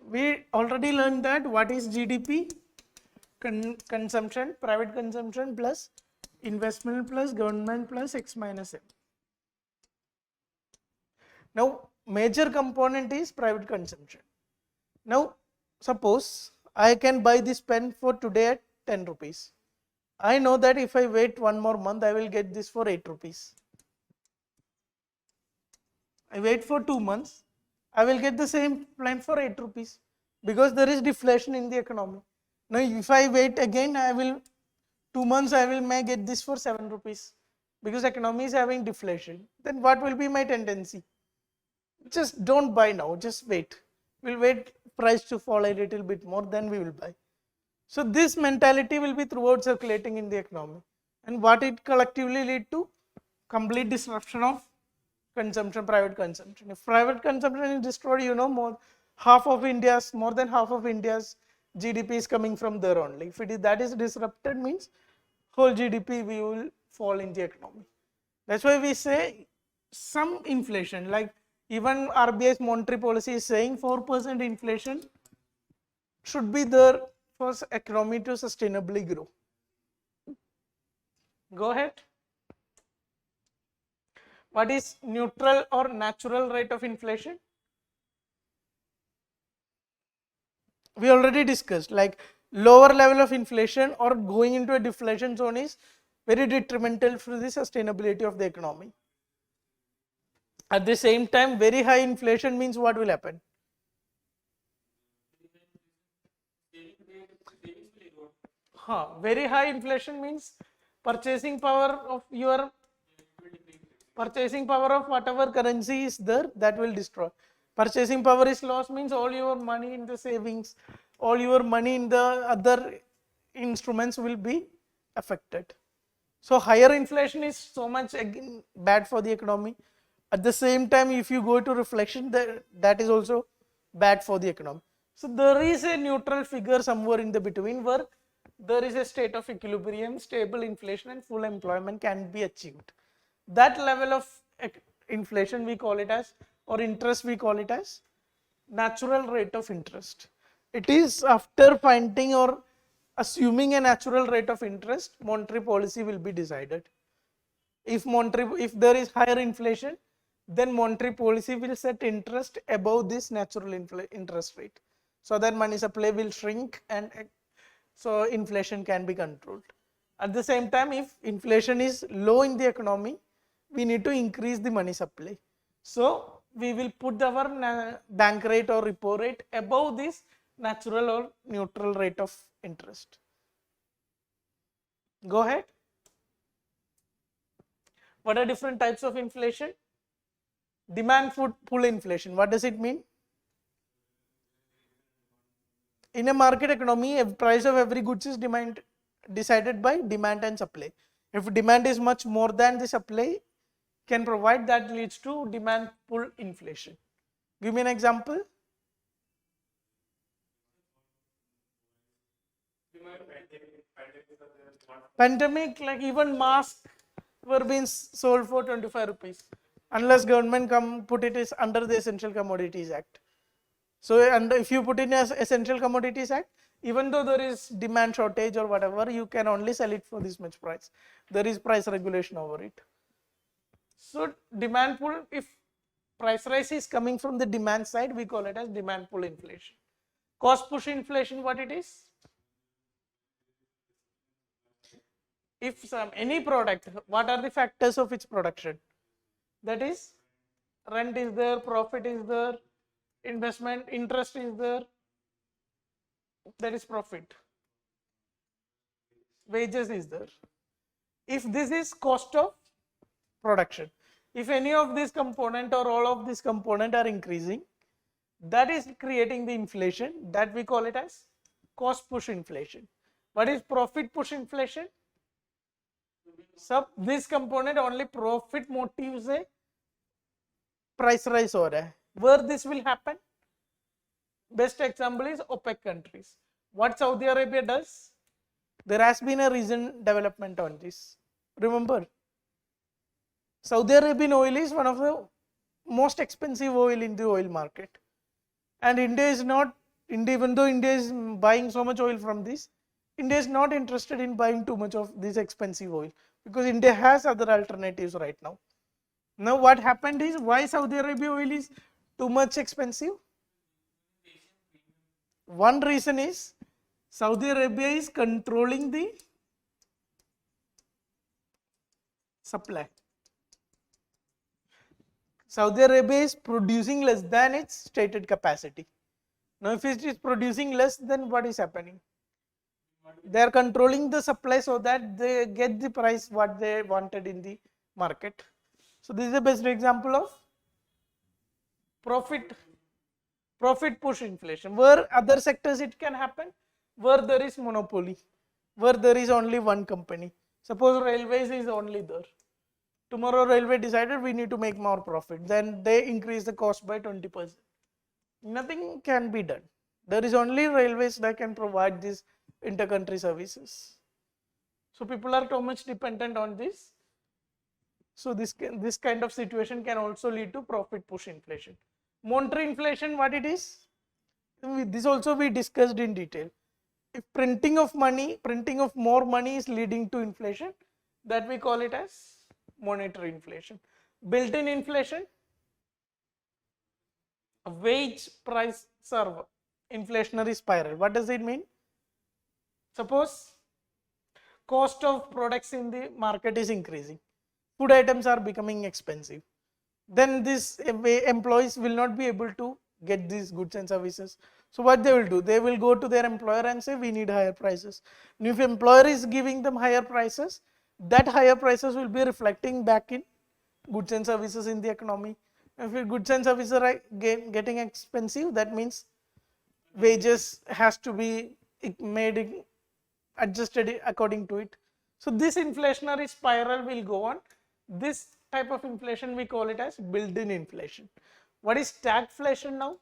Speaker 1: We already learned that what is GDP? Consumption, private consumption plus investment plus government plus X minus M. Now, major component is private consumption. Now, suppose I can buy this pen for today at 10 rupees. I know that if I wait 1 more month, I will get this for 8 rupees. I wait for 2 months, I will get the same pen for 8 rupees because there is deflation in the economy. Now, if I wait again, I will 2 months, may get this for 7 rupees because economy is having deflation. Then what will be my tendency? Just don't buy now, just wait. We'll wait price to fall a little bit more, then we will buy. So, this mentality will be throughout circulating in the economy, and what it collectively lead to? Complete disruption of consumption, private consumption. If private consumption is destroyed, you know, more than half of India's GDP is coming from there only. If that is disrupted, means whole GDP we will fall in the economy. That's why we say some inflation, like even RBI's monetary policy is saying 4% inflation should be there for economy to sustainably grow. Go ahead. What is neutral or natural rate of inflation? We already discussed, like lower level of inflation or going into a deflation zone is very detrimental for the sustainability of the economy. At the same time, very high inflation means what will happen? Very high inflation means purchasing power of whatever currency is there, that will destroy. Purchasing power is lost means all your money in the savings, all your money in the other instruments will be affected. So, higher inflation is so much again bad for the economy. At the same time, if you go to reflection, that is also bad for the economy. So, there is a neutral figure somewhere in the between where there is a state of equilibrium, stable inflation and full employment can be achieved. That level of inflation we call it as, or interest we call it as natural rate of interest. It is after finding or assuming a natural rate of interest, monetary policy will be decided. If there is higher inflation, then monetary policy will set interest above this natural interest rate, so that money supply will shrink and so inflation can be controlled. At the same time, if inflation is low in the economy, we need to increase the money supply. So, we will put our bank rate or repo rate above this natural or neutral rate of interest. Go ahead. What are different types of inflation? Demand pull inflation. What does it mean? In a market economy, the price of every goods is decided by demand and supply. If demand is much more than the supply can provide, that leads to demand pull inflation. Give me an example. Pandemic, like even masks were being sold for 25 rupees unless government put it is under the Essential Commodities Act. So, and if you put in as Essential Commodities Act, even though there is demand shortage or whatever, you can only sell it for this much price. There is price regulation over it. So, demand pull, if price rise is coming from the demand side, we call it as demand pull inflation. Cost push inflation, what it is? If any product, what are the factors of its production? That is, rent is there, profit is there, investment, interest is there, that is profit. Wages is there. If this is cost of production, if any of these component or all of these component are increasing, that is creating the inflation, that we call it as cost push inflation. What is profit push inflation? So this component only profit motive से price rise हो रहा है. Where this will happen? Best example is OPEC countries. What Saudi Arabia does? There has been a recent development on this. Remember, Saudi Arabian oil is one of the most expensive oil in the oil market, and India is not. Even though India is buying so much oil from this, India is not interested in buying too much of this expensive oil because India has other alternatives right now. Now what happened is, why Saudi Arabia oil is too much expensive? One reason is Saudi Arabia is controlling the supply. Saudi Arabia is producing less than its stated capacity. Now if it is producing less, then what is happening? They are controlling the supply so that they get the price what they wanted in the market. So this is the best example of profit push inflation. Where other sectors it can happen, where there is monopoly, where there is only one company. Suppose railways is only there. Tomorrow railway decided we need to make more profit, then they increase the cost by 20%. Nothing can be done. There is only railways that can provide these inter-country services. So people are too much dependent on this. So this kind of situation can also lead to profit push inflation. Monetary inflation, what it is? This also we discussed in detail. If printing of more money is leading to inflation, that we call it as monetary inflation. Built-in inflation, a wage price serve inflationary spiral. What does it mean? Suppose cost of products in the market is increasing, food items are becoming expensive, then these employees will not be able to get these goods and services. So what they will do? They will go to their employer and say we need higher prices. And if employer is giving them higher prices, that higher prices will be reflecting back in goods and services in the economy. If goods and services are getting expensive, that means wages has to be made adjusted according to it. So this inflationary spiral will go on. This type of inflation we call it as built-in inflation. What is stagflation now?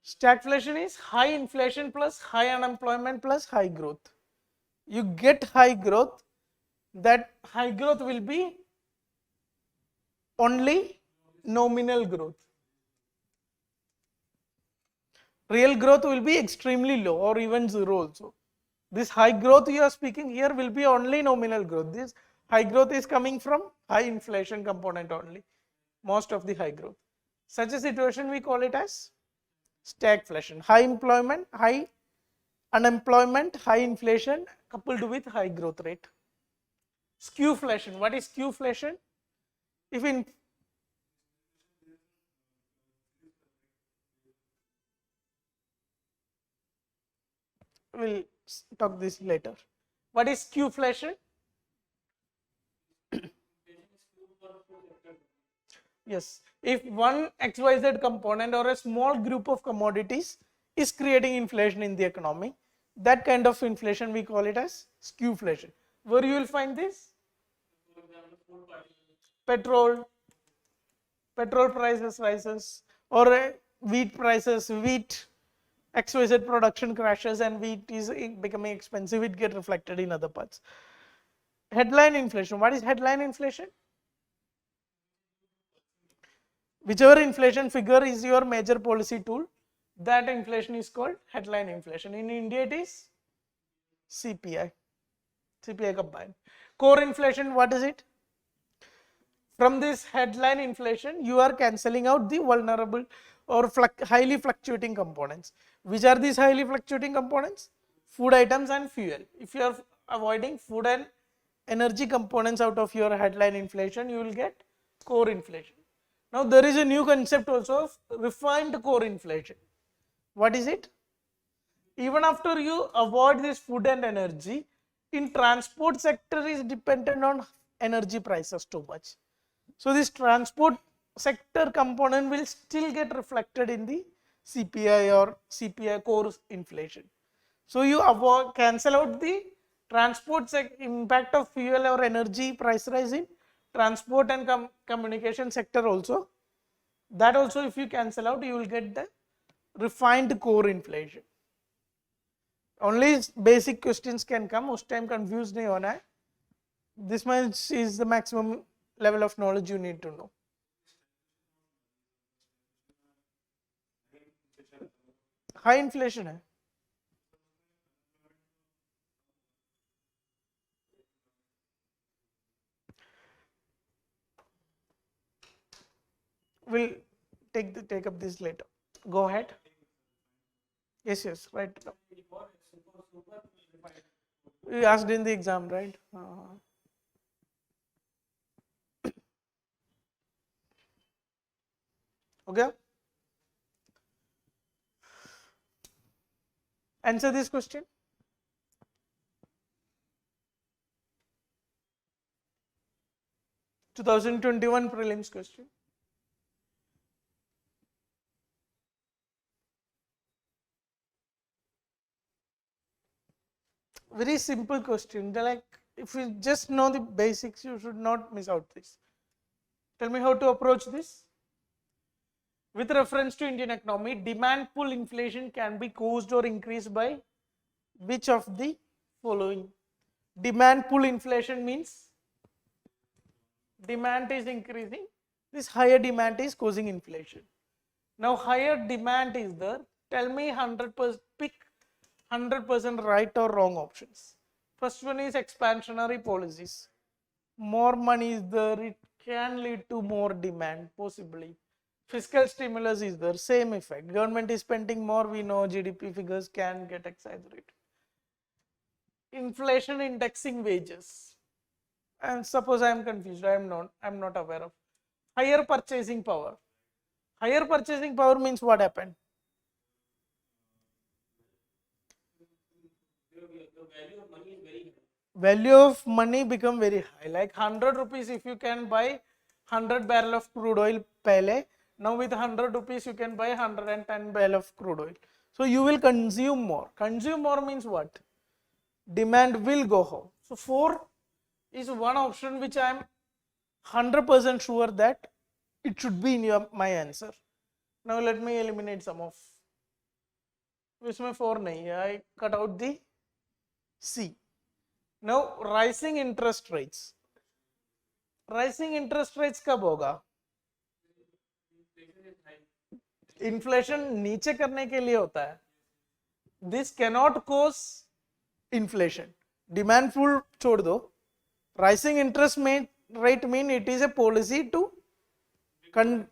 Speaker 1: Stagflation is high inflation plus high unemployment plus high growth. You get high growth, that high growth will be only nominal growth. Real growth will be extremely low or even zero also. This high growth you are speaking here will be only nominal growth. This high growth is coming from high inflation component only, most of the high growth. Such a situation we call it as stagflation. High employment, high unemployment, high inflation coupled with high growth rate. Skewflation. What is skewflation? If we'll talk this later. What is Qflation? Yes, if one XYZ component or a small group of commodities is creating inflation in the economy, that kind of inflation we call it as skewflation. Where you will find this? Petrol prices rises, or wheat prices, wheat XYZ production crashes and wheat is becoming expensive, it get reflected in other parts. Headline inflation. What is headline inflation? Whichever inflation figure is your major policy tool, that inflation is called headline inflation. In India it is CPI combined. Core inflation, what is it? From this headline inflation, you are cancelling out the vulnerable or highly fluctuating components. Which are these highly fluctuating components? Food items and fuel. If you are avoiding food and energy components out of your headline inflation, you will get core inflation. Now there is a new concept also of refined core inflation. What is it? Even after you avoid this food and energy, in transport sector is dependent on energy prices too much. So this transport sector component will still get reflected in the CPI or CPI core inflation. So you cancel out the transport impact of fuel or energy price rise in transport and communication sector also. That also if you cancel out, you will get the refined core inflation. Only basic questions can come, उस time confused नहीं होना है. This much is the maximum level of knowledge you need to know. High inflation है. We'll take up this later. Go ahead. Yes, right. You asked in the exam, right? Okay. Answer this question. (2021) prelims question. Very simple question. They're like, if you just know the basics, you should not miss out this. Tell me how to approach this. With reference to Indian economy, demand pull inflation can be caused or increased by which of the following? Demand pull inflation means demand is increasing, this higher demand is causing inflation. Now higher demand is there, tell me 100%, pick 100% right or wrong options. First one is expansionary policies. More money is there, it can lead to more demand possibly. Fiscal stimulus is there, same effect. Government is spending more, we know GDP figures can get exaggerated. Inflation indexing wages. And suppose I am confused, I am not aware of. Higher purchasing power. Higher purchasing power means what happened? Value of money become very high. Like 100 rupees, if you can buy 100 barrel of crude oil pehle, now with 100 rupees you can buy 110 barrel of crude oil. So you will consume more. Consume more means what? Demand will go up. So 4 is one option which I am 100% sure that it should be in my answer. Now let me eliminate some of. इसमें 4 नहीं है. I cut out the C. Now rising interest rates. Rising interest rates कब होगा? Inflation नीचे करने के लिए होता है. This cannot cause inflation. Demand pull छोड़ दो. Rising interest rate mean it is a policy to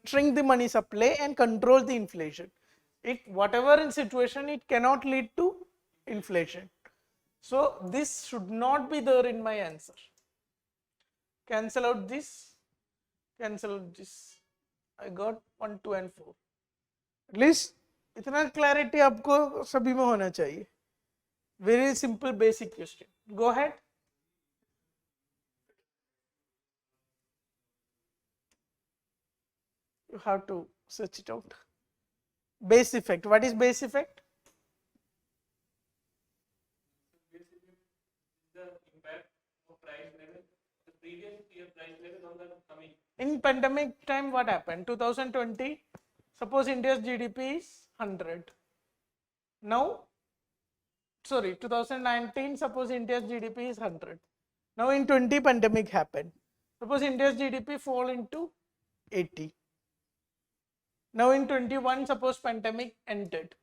Speaker 1: shrink the money supply and control the inflation. Whatever in situation, it cannot lead to inflation. So this should not be there in my answer. Cancel out this. Cancel out this. I got 1, 2 and 4. At least इतना clarity आपको सभी में होना चाहिए. Very simple basic question. Go ahead. You have to search it out. Base effect. What is base effect?
Speaker 2: Base effect is the impact of price level, the previous year price level on the coming.
Speaker 1: In pandemic time, what happened? 2020, suppose India's GDP is 100. Now, sorry, 2019, suppose India's GDP is 100. Now in 20, pandemic happened. Suppose India's GDP fall into 80. Now in 21, suppose pandemic ended.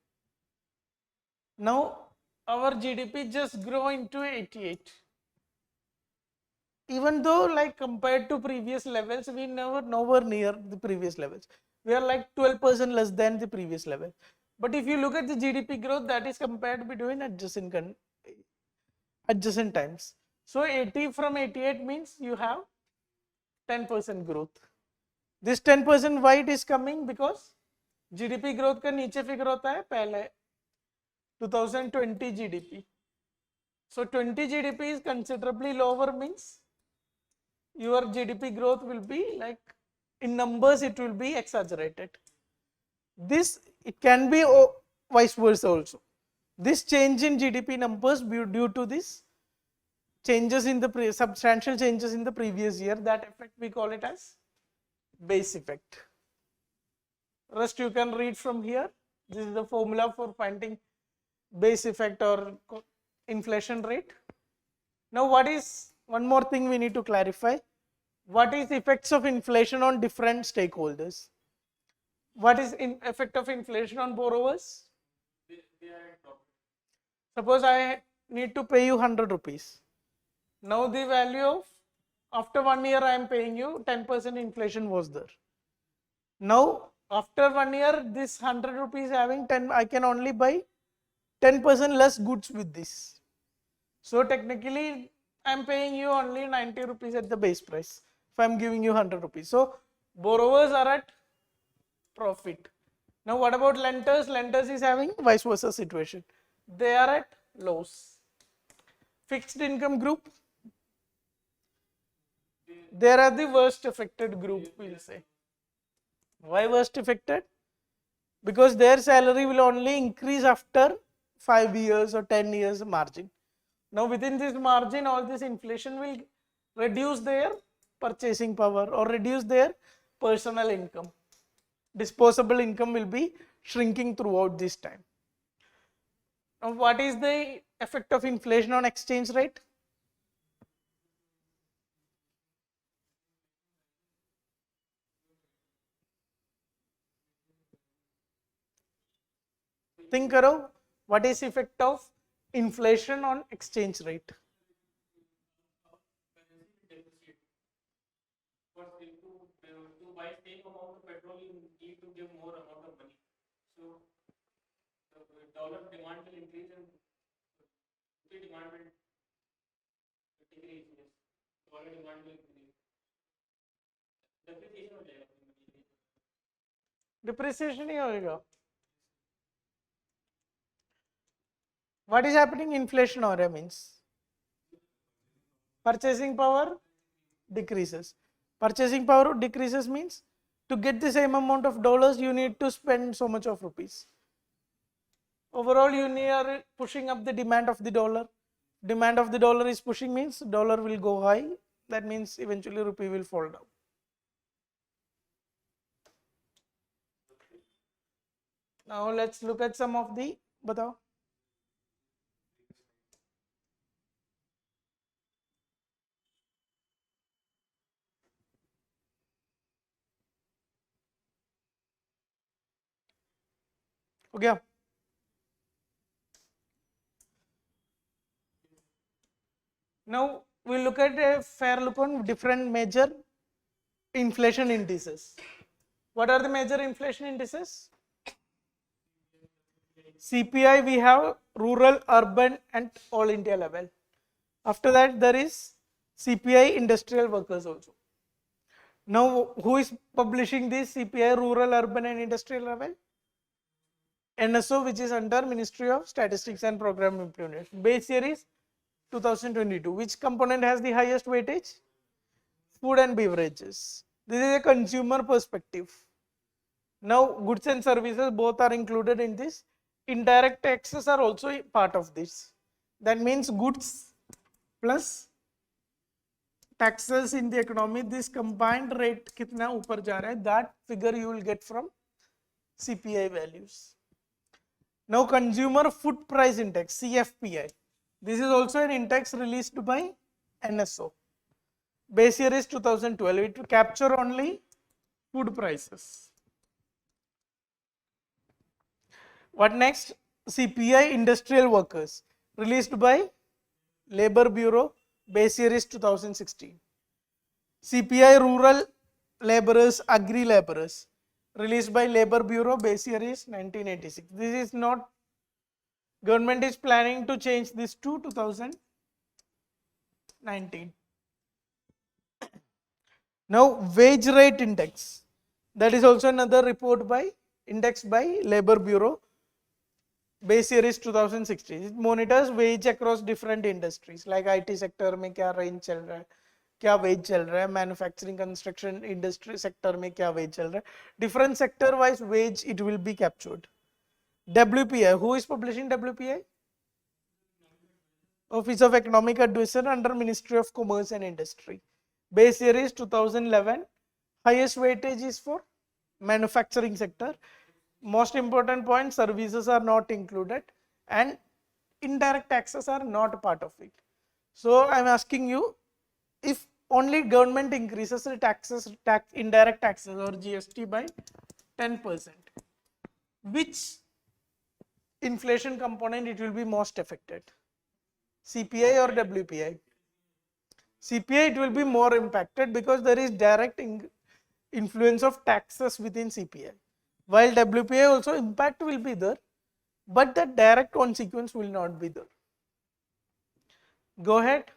Speaker 1: Now our GDP just grow into 88. Even though like compared to previous levels, we nowhere near the previous levels. We are like 12% less than the previous level. But if you look at the GDP growth, that is compared between adjacent times. So 80 from 88 means you have 10% growth. This 10% why it is coming? Because GDP growth का नीचे figure होता है पहले 2020 GDP. So 20 GDP is considerably lower means your GDP growth will be like in numbers it will be exaggerated. This it can be vice versa also. This change in GDP numbers due to this changes in the substantial changes in the previous year, that effect we call it as base effect. Rest you can read from here. This is the formula for finding base effect or inflation rate. Now what is one more thing we need to clarify? What is the effects of inflation on different stakeholders? What is effect of inflation on borrowers? Suppose I need to pay you 100 rupees. Now the value of, after 1 year I am paying you 10% inflation was there. Now after 1 year this 100 rupees having 10, I can only buy 10% less goods with this. So technically I am paying you only 90 rupees at the base price if I am giving you 100 rupees. So borrowers are at profit. Now what about lenders? Lenders is having vice versa situation. They are at loss. Fixed income group, they are the worst affected group, we will say. Why worst affected? Because their salary will only increase after 5 years or 10 years margin. Now within this margin, all this inflation will reduce their purchasing power or reduce their personal income. Disposable income will be shrinking throughout this time. Now what is the effect of inflation on exchange rate? Think karo, what is effect of inflation on exchange rate?
Speaker 2: To buy same amount of petrol, you need to give more amount of money. So the dollar demand will increase and the demand will decrease. Yes, dollar demand will increase. Depreciation हो जाएगा.
Speaker 1: Depreciation ही होएगा. What is happening? Inflation हो रहा means purchasing power decreases. Purchasing power decreases means to get the same amount of dollars you need to spend so much of rupees. Overall you are pushing up the demand of the dollar. Demand of the dollar is pushing means dollar will go high. That means eventually rupee will fall down. Now let's look at some of the बताओ. हो गया? Now we look at a fair look on different major inflation indices. What are the major inflation indices? CPI we have rural, urban and all India level. After that there is CPI industrial workers also. Now who is publishing this CPI rural, urban and industrial level? NSO, which is under Ministry of Statistics and Program Implementation. Base year is 2022. Which component has the highest weightage? Food and beverages. This is a consumer perspective. Now, goods and services both are included in this. Indirect taxes are also a part of this. That means goods plus taxes in the economy, this combined rate kitna upar ja raha hai, that figure you will get from CPI values. Now, Consumer Food Price Index, CFPI. This is also an index released by NSO. Base year is 2012. It will capture only food prices. What next? CPI Industrial Workers, released by Labor Bureau. Base year is 2016. CPI Rural Laborers, Agri Laborers, released by Labor Bureau. Base year is 1986. This is not, government is planning to change this to 2019. Now, wage rate index, that is also another report by index by Labor Bureau. Base year is 2016. It monitors wage across different industries like IT sector में क्या range चल रहा है, क्या wage चल रहा है, manufacturing construction industry sector में क्या wage चल रहा है. Different sector wise wage it will be captured. WPI, who is publishing WPI? Office of Economic Advisor under Ministry of Commerce and Industry. Base year is 2011. Highest weightage is for manufacturing sector. Most important point, services are not included and indirect taxes are not part of it. So I am asking you, if only government increases the taxes, indirect taxes or GST by 10%, which inflation component it will be most affected? CPI or WPI? CPI it will be more impacted because there is direct influence of taxes within CPI. While WPI also impact will be there, but the direct consequence will not be there. Go ahead.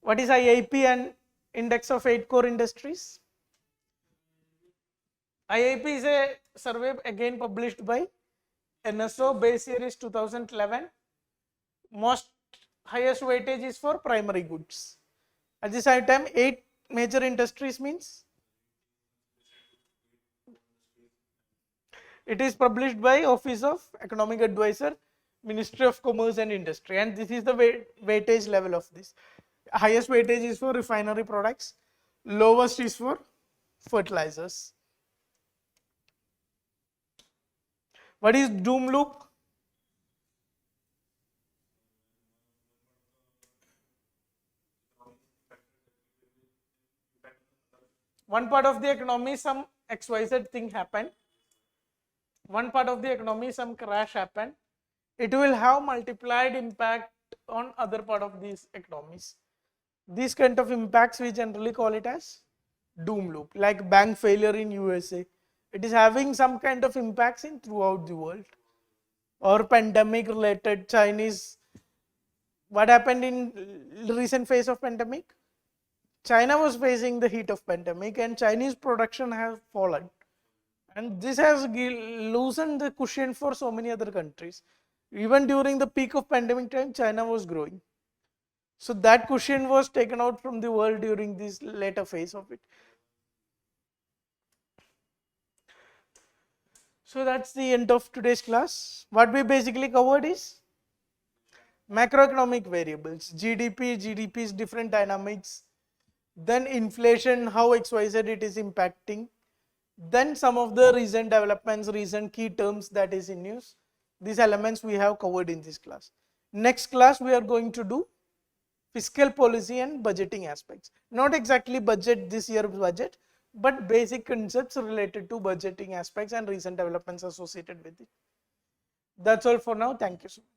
Speaker 1: What is IIP and index of 8 core industries? IIP is a survey again published by NSO. Base year is 2011. Most highest weightage is for primary goods. At the same time, 8 major industries means it is published by Office of Economic Advisor, Ministry of Commerce and Industry, and this is the weightage level of this. Highest weightage is for refinery products, lowest is for fertilizers. What is doom loop? One part of the economy, some XYZ thing happened. One part of the economy, some crash happened. It will have multiplied impact on other part of these economies. These kind of impacts we generally call it as doom loop, like bank failure in USA. It is having some kind of impacts in throughout the world. Or pandemic related Chinese. What happened in recent phase of pandemic? China was facing the heat of pandemic and Chinese production has fallen. And this has loosened the cushion for so many other countries. Even during the peak of pandemic time, China was growing. So that cushion was taken out from the world during this later phase of it. So that's the end of today's class. What we basically covered is macroeconomic variables, GDP's different dynamics, then inflation, how XYZ it is impacting, then some of the recent developments, recent key terms that is in use. These elements we have covered in this class. Next class we are going to do fiscal policy and budgeting aspects. Not exactly budget, this year's budget, but basic concepts related to budgeting aspects and recent developments associated with it. That's all for now. Thank you so much.